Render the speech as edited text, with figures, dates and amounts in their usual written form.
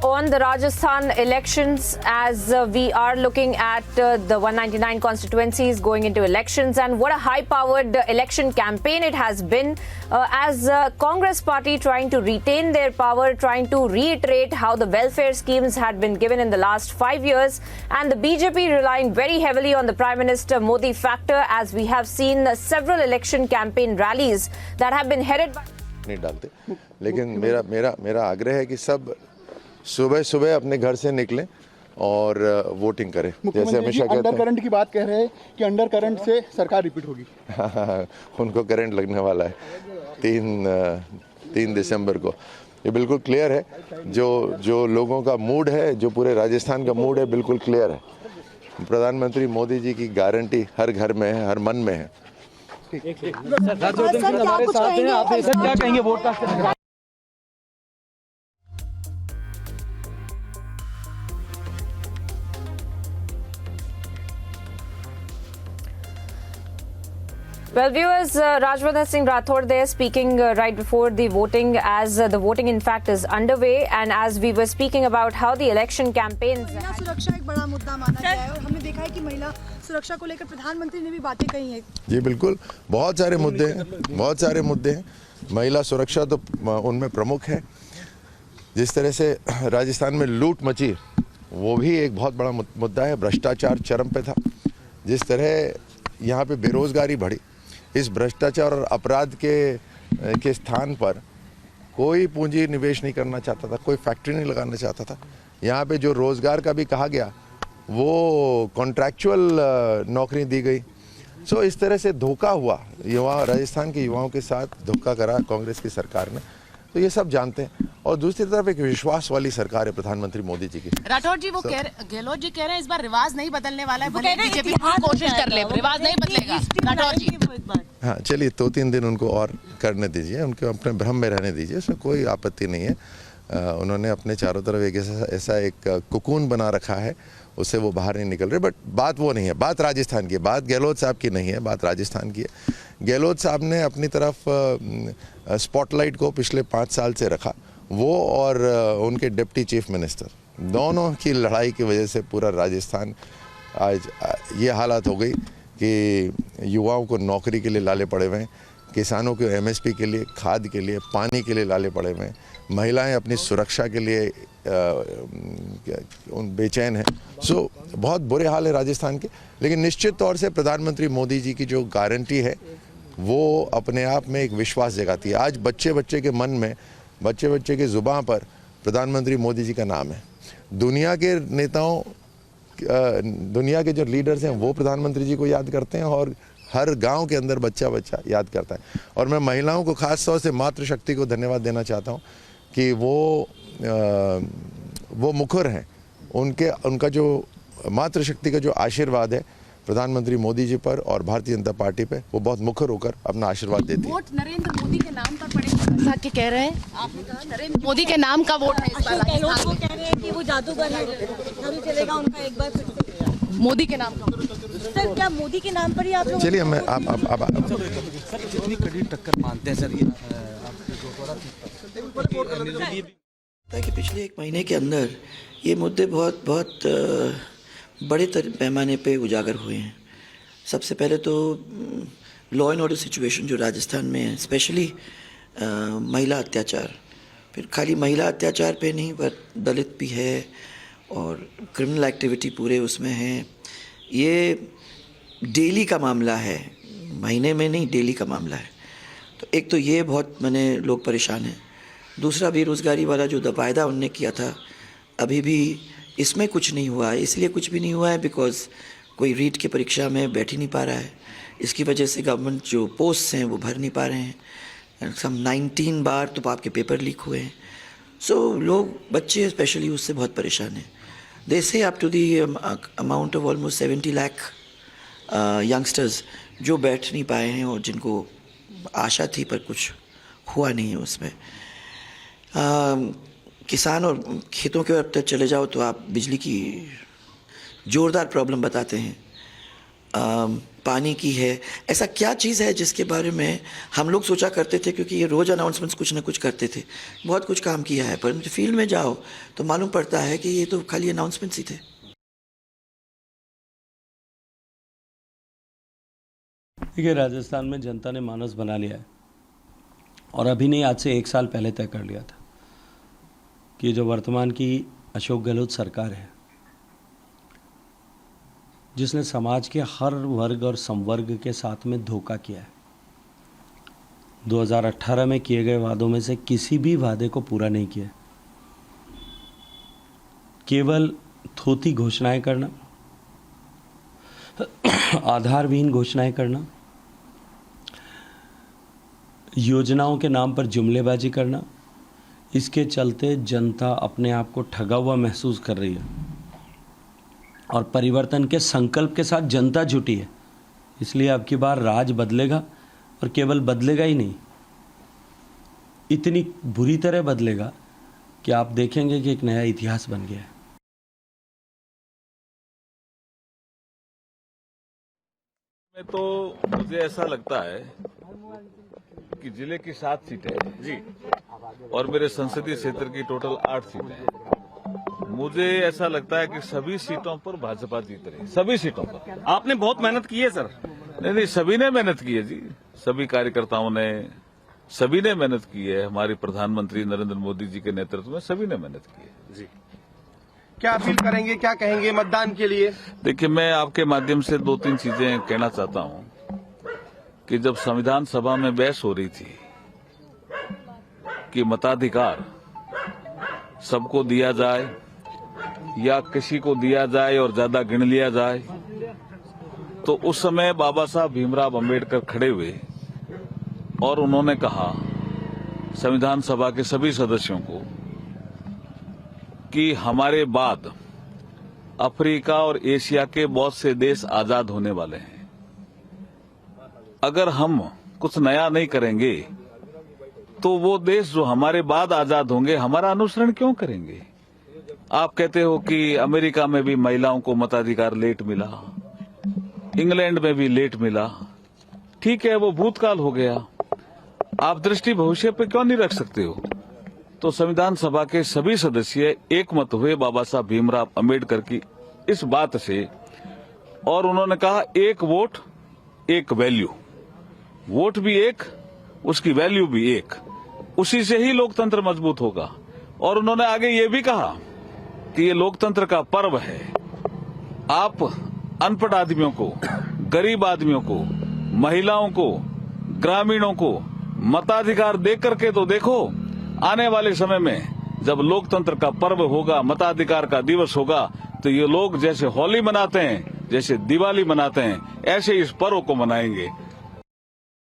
on the Rajasthan elections as we are looking at the 199 constituencies going into elections, and what a high-powered election campaign it has been as Congress party trying to retain their power, trying to reiterate how the welfare schemes had been given in the last 5 years, and the BJP relying very heavily on the Prime Minister Modi factor, as we have seen several election campaign rallies that have been headed by नहीं डालते, लेकिन मेरा आग्रह है कि सब सुबह सुबह अपने घर से निकलें और वोटिंग करें। जैसे हमेशा कहते हैं, अंडर करंट की बात कह रहे हैं कि अंडर करंट से सरकार रिपीट होगी। उनको करंट लगने वाला है 3 दिसंबर को। ये बिल्कुल क्लियर है, जो लोगों का मूड है, जो पूरे राजस्थान का मूड है, बिल्कुल क्लियर है। प्रधानमंत्री मोदी जी की गारंटी हर घर में है, हर मन में है। राज्यवर्धन सिंह हमारे साथ हैं, आप सर क्या कहेंगे वोट का? Well, viewers, Rajwardhan Singh Rathod there speaking right before the voting, as the voting in fact is underway, and as we were speaking about how the election campaigns. महिला सुरक्षा एक बड़ा मुद्दा माना गया है और हमने देखा है कि महिला सुरक्षा को लेकर प्रधानमंत्री ने भी बातें कही हैं। जी बिल्कुल, बहुत सारे मुद्दे हैं। महिला सुरक्षा तो उनमें प्रमुख है। जिस तरह से राजस्थान में लूट मची, वो भी एक बहुत बड़ा मुद्दा है। भ्रष्टाचार चरम पे था। जिस तरह यहाँ पे बेरोजगारी बढ़ी, इस भ्रष्टाचार और अपराध के स्थान पर कोई पूंजी निवेश नहीं करना चाहता था, कोई फैक्ट्री नहीं लगाना चाहता था। यहाँ पे जो रोजगार का भी कहा गया, वो कॉन्ट्रैक्चुअल नौकरी दी गई। सो इस तरह से धोखा हुआ, राजस्थान के युवाओं के साथ धोखा करा कांग्रेस की सरकार ने, तो ये सब जानते हैं। और दूसरी तरफ एक विश्वास वाली सरकार है प्रधानमंत्री मोदी जी की। राठौर जी, गहलोत जी कह रहे हैं इस बार रिवाज नहीं बदलने वाला है, भले बीजेपी कोशिश कर ले, रिवाज नहीं बदलेगा। राठौर जी, हाँ चलिए, 2-3 दिन उनको और करने दीजिए, उनको अपने भ्रम में रहने दीजिए, उसमें कोई आपत्ति नहीं है। उन्होंने अपने चारों तरफ एक ऐसा एक कुकून बना रखा है, उससे वो बाहर नहीं निकल रहे। बट बात वो नहीं है, बात राजस्थान की है, बात गहलोत साहब की नहीं है, बात राजस्थान की है। गहलोत साहब ने अपनी तरफ स्पॉटलाइट को पिछले 5 साल से रखा। वो और उनके डिप्टी चीफ मिनिस्टर, दोनों की लड़ाई की वजह से पूरा राजस्थान आज ये हालत हो गई कि युवाओं को नौकरी के लिए लाले पड़े हुए हैं, किसानों को एमएसपी के लिए, खाद के लिए, पानी के लिए लाले पड़े हुए हैं, महिलाएं अपनी सुरक्षा के लिए बेचैन हैं। सो बहुत बुरे हाल है राजस्थान के। लेकिन निश्चित तौर से प्रधानमंत्री मोदी जी की जो गारंटी है, वो अपने आप में एक विश्वास जगाती है। आज बच्चे के मन में, बच्चे के ज़ुबान पर प्रधानमंत्री मोदी जी का नाम है। दुनिया के नेताओं, दुनिया के जो लीडर्स हैं, वो प्रधानमंत्री जी को याद करते हैं, और हर गांव के अंदर बच्चा याद करता है। और मैं महिलाओं को खास तौर से मातृशक्ति को धन्यवाद देना चाहता हूं कि वो मुखर हैं। उनका जो मातृशक्ति का जो आशीर्वाद है प्रधानमंत्री मोदी जी पर और भारतीय जनता पार्टी पे, वो बहुत मुखर होकर अपना आशीर्वाद देती है। वोट नरेंद्र मोदी के नाम पर पड़ेगा के कह रहे हैं, आपने कहा नरेंद्र मोदी के नाम का वोट है इस बार। गहलोत वो कह रहे हैं कि वो जादूगर है, नहीं चलेगा उनका एक बार फिर से मोदी के नाम का। सर, क्या मोदी के नाम पर ही आप लोग? चलिए, मैं आप कितनी कड़ी टक्कर मानते हैं सर ये कि पिछले 1 महीने के अंदर ये मुद्दे बहुत बड़े पैमाने पे उजागर हुए हैं। सबसे पहले तो लॉ एंड ऑर्डर सिचुएशन जो राजस्थान में है, स्पेशली महिला अत्याचार। फिर खाली महिला अत्याचार पे नहीं, पर दलित भी है और क्रिमिनल एक्टिविटी पूरे उसमें है। ये डेली का मामला है, महीने में नहीं, डेली का मामला है। तो एक तो ये बहुत लोग परेशान हैं। दूसरा, बेरोज़गारी वाला जो वायदा उनने किया था, अभी भी इसमें कुछ नहीं हुआ है। इसलिए कुछ भी नहीं हुआ है बिकॉज़ कोई रीट की परीक्षा में बैठ ही नहीं पा रहा है। इसकी वजह से गवर्नमेंट जो पोस्ट्स हैं वो भर नहीं पा रहे हैं। सम 19 बार तो आपके पेपर लीक हुए हैं। सो लोग, बच्चे स्पेशली, उससे बहुत परेशान हैं। They say up to the amount of almost 70 lakh youngsters जो बैठ नहीं पाए हैं और जिनको आशा थी पर कुछ हुआ नहीं है उसमें। किसान और खेतों के अब तक चले जाओ तो आप बिजली की ज़ोरदार प्रॉब्लम बताते हैं। पानी की है, ऐसा क्या चीज़ है जिसके बारे में हम लोग सोचा करते थे, क्योंकि ये रोज़ अनाउंसमेंट्स कुछ ना कुछ करते थे, बहुत कुछ काम किया है, पर फील्ड में जाओ तो मालूम पड़ता है कि ये तो खाली अनाउंसमेंट्स ही थे। देखिए, राजस्थान में जनता ने मानस बना लिया है और अभी नहीं, आज से 1 साल पहले तय कर लिया था कि जो वर्तमान की अशोक गहलोत सरकार है, जिसने समाज के हर वर्ग और संवर्ग के साथ में धोखा किया है, 2018 में किए गए वादों में से किसी भी वादे को पूरा नहीं किया, केवल थोथी घोषणाएं करना, आधारविहीन घोषणाएं करना, योजनाओं के नाम पर जुमलेबाजी करना, इसके चलते जनता अपने आप को ठगा हुआ महसूस कर रही है और परिवर्तन के संकल्प के साथ जनता जुटी है। इसलिए अब की बार राज बदलेगा और केवल बदलेगा ही नहीं, इतनी बुरी तरह बदलेगा कि आप देखेंगे कि एक नया इतिहास बन गया है। तो मुझे ऐसा लगता है कि जिले की 7 सीटें हैं जी और मेरे संसदीय क्षेत्र की टोटल 8 सीटें हैं। मुझे ऐसा लगता है कि सभी सीटों पर भाजपा जीत रही है, सभी सीटों पर। आपने बहुत मेहनत की है सर। नहीं, सभी ने मेहनत की है जी, सभी कार्यकर्ताओं ने, सभी ने मेहनत की है। हमारे प्रधानमंत्री नरेंद्र मोदी जी के नेतृत्व में सभी ने मेहनत की है जी। क्या अपील करेंगे, क्या कहेंगे मतदान के लिए? देखिए, मैं आपके माध्यम से 2-3 चीजें कहना चाहता हूं कि जब संविधान सभा में बहस हो रही थी कि मताधिकार सबको दिया जाए या किसी को दिया जाए और ज्यादा गिन लिया जाए, तो उस समय बाबा साहब भीमराव अंबेडकर खड़े हुए और उन्होंने कहा संविधान सभा के सभी सदस्यों को कि हमारे बाद अफ्रीका और एशिया के बहुत से देश आजाद होने वाले हैं। अगर हम कुछ नया नहीं करेंगे तो वो देश जो हमारे बाद आजाद होंगे हमारा अनुसरण क्यों करेंगे? आप कहते हो कि अमेरिका में भी महिलाओं को मताधिकार लेट मिला, इंग्लैंड में भी लेट मिला। ठीक है, वो भूतकाल हो गया, आप दृष्टि भविष्य पे क्यों नहीं रख सकते हो? तो संविधान सभा के सभी सदस्य एकमत हुए बाबा साहब भीमराव अंबेडकर की इस बात से, और उन्होंने कहा एक वोट एक वैल्यू, वोट भी एक, उसकी वैल्यू भी एक, उसी से ही लोकतंत्र मजबूत होगा। और उन्होंने आगे ये भी कहा कि ये लोकतंत्र का पर्व है। आप अनपढ़ आदमियों को, गरीब आदमियों को, महिलाओं को, ग्रामीणों को मताधिकार दे करके तो देखो, आने वाले समय में जब लोकतंत्र का पर्व होगा, मताधिकार का दिवस होगा, तो ये लोग जैसे होली मनाते हैं, जैसे दिवाली मनाते हैं, ऐसे इस पर्व को मनाएंगे।